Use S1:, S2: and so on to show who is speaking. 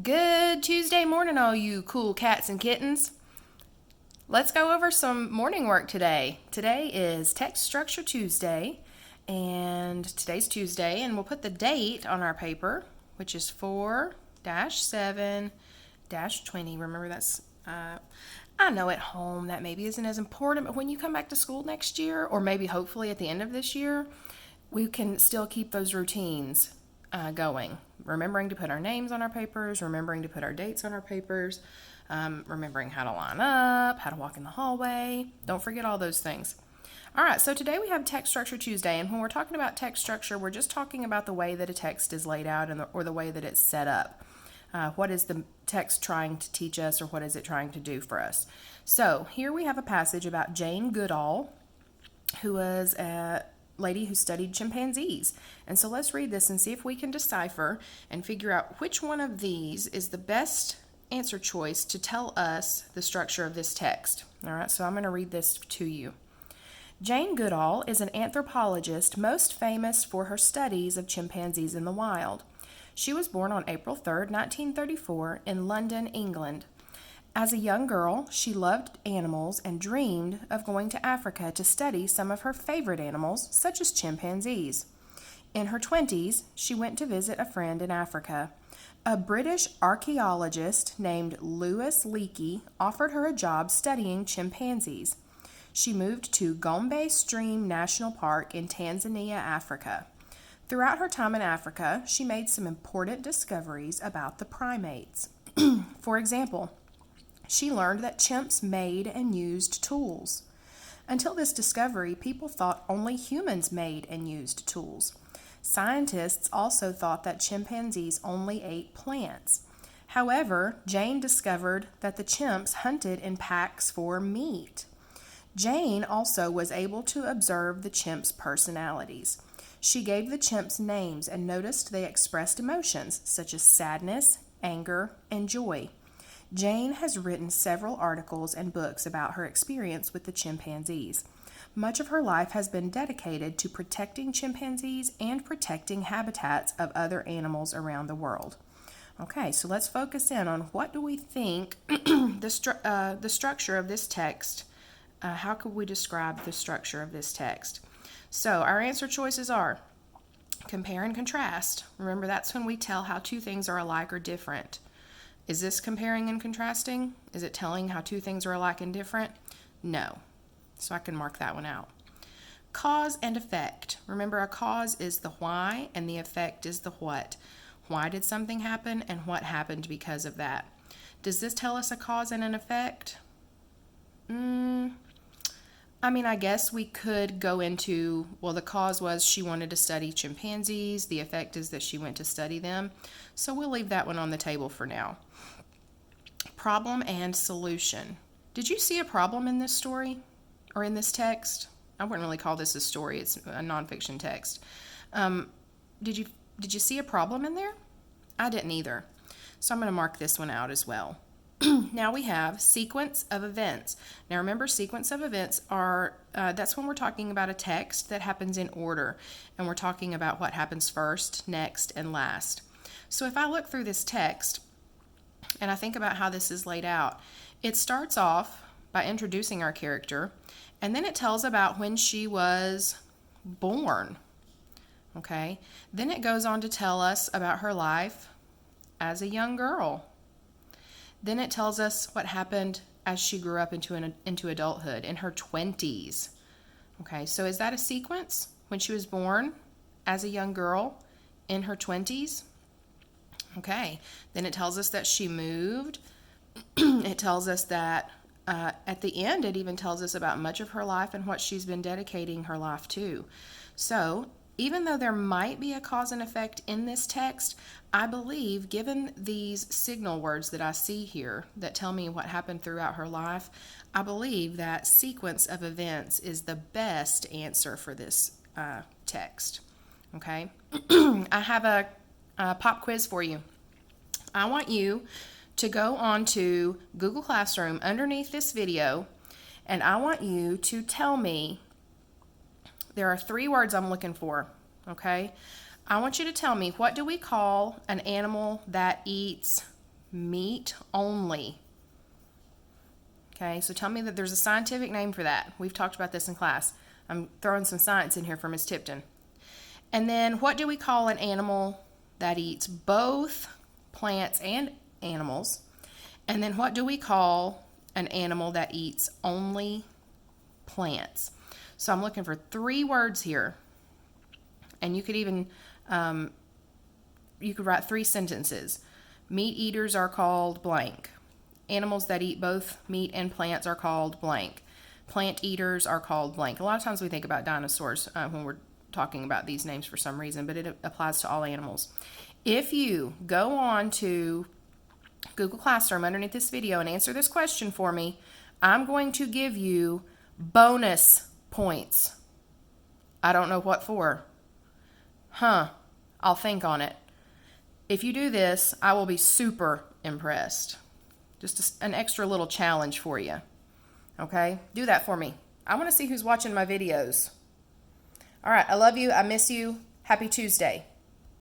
S1: Good Tuesday morning, all you cool cats and kittens. Let's go over some morning work today. Today is Text Structure Tuesday, and today's Tuesday, and we'll put the date on our paper, which is 4-7-20. Remember, that's, I know at home that maybe isn't as important, but when you come back to school next year, or maybe hopefully at the end of this year, we can still keep those routines going. Remembering to put our names on our papers, remembering to put our dates on our papers, remembering how to line up, how to walk in the hallway. Don't forget all those things. All right, so today we have Text Structure Tuesday, and when we're talking about text structure, we're just talking about the way that a text is laid out or the way that it's set up. What is the text trying to teach us, or what is it trying to do for us? So here we have a passage about Jane Goodall, who was a lady who studied chimpanzees. And so let's read this and see if we can decipher and figure out which one of these is the best answer choice to tell us the structure of this text. All right, so I'm going to read this to you. Jane Goodall is an anthropologist most famous for her studies of chimpanzees in the wild. She was born on April 3rd, 1934, in London, England. As a young girl, she loved animals and dreamed of going to Africa to study some of her favorite animals, such as chimpanzees. In her 20s, she went to visit a friend in Africa. A British archaeologist named Louis Leakey offered her a job studying chimpanzees. She moved to Gombe Stream National Park in Tanzania, Africa. Throughout her time in Africa, she made some important discoveries about the primates. For example, she learned that chimps made and used tools. Until this discovery, people thought only humans made and used tools. Scientists also thought that chimpanzees only ate plants. However, Jane discovered that the chimps hunted in packs for meat. Jane also was able to observe the chimps' personalities. She gave the chimps names and noticed they expressed emotions such as sadness, anger, and joy. Jane has written several articles and books about her experience with the chimpanzees. Much of her life has been dedicated to protecting chimpanzees and protecting habitats of other animals around the world. Okay, so let's focus in on what do we think the structure of this text, how could we describe the structure of this text? So our answer choices are compare and contrast. Remember, that's when we tell how two things are alike or different. Is this comparing and contrasting? Is it telling how two things are alike and different? No. So I can mark that one out. Cause and effect. Remember, a cause is the why and the effect is the what. Why did something happen and what happened because of that? Does this tell us a cause and an effect? I guess we could go into, well, the cause was she wanted to study chimpanzees. The effect is that she went to study them. So we'll leave that one on the table for now. Problem and solution. Did you see a problem in this story or in this text? I wouldn't really call this a story. It's a nonfiction text. Did you see a problem in there? I didn't either. So I'm going to mark this one out as well. Now we have sequence of events. Now remember, sequence of events are, that's when we're talking about a text that happens in order, and we're talking about what happens first, next, and last. So if I look through this text, and I think about how this is laid out, it starts off by introducing our character, and then it tells about when she was born. Okay? Then it goes on to tell us about her life as a young girl. Then it tells us what happened as she grew up into adulthood in her 20s. Okay, so is that a sequence? When she was born as a young girl in her 20s? Okay, then it tells us that she moved. It tells us that at the end, it even tells us about much of her life and what she's been dedicating her life to. So even though there might be a cause and effect in this text, I believe, given these signal words that I see here that tell me what happened throughout her life, I believe that sequence of events is the best answer for this text. Okay? I have a pop quiz for you. I want you to go on to Google Classroom underneath this video, and I want you to tell me. There are 3 words I'm looking for, okay? I want you to tell me, what do we call an animal that eats meat only. Okay, so tell me that there's a scientific name for that. We've talked about this in class. I'm throwing some science in here for Ms. Tipton. And then what do we call an animal that eats both plants and animals? And then what do we call an animal that eats only plants? So I'm looking for 3 words here. And you could even, you could write 3 sentences. Meat eaters are called blank. Animals that eat both meat and plants are called blank. Plant eaters are called blank. A lot of times we think about dinosaurs when we're talking about these names for some reason, but it applies to all animals. If you go on to Google Classroom underneath this video and answer this question for me, I'm going to give you bonus points. I don't know what for. I'll think on it. If you do this, I will be super impressed. Just an extra little challenge for you. Okay? Do that for me. I want to see who's watching my videos. All right. I love you. I miss you. Happy Tuesday.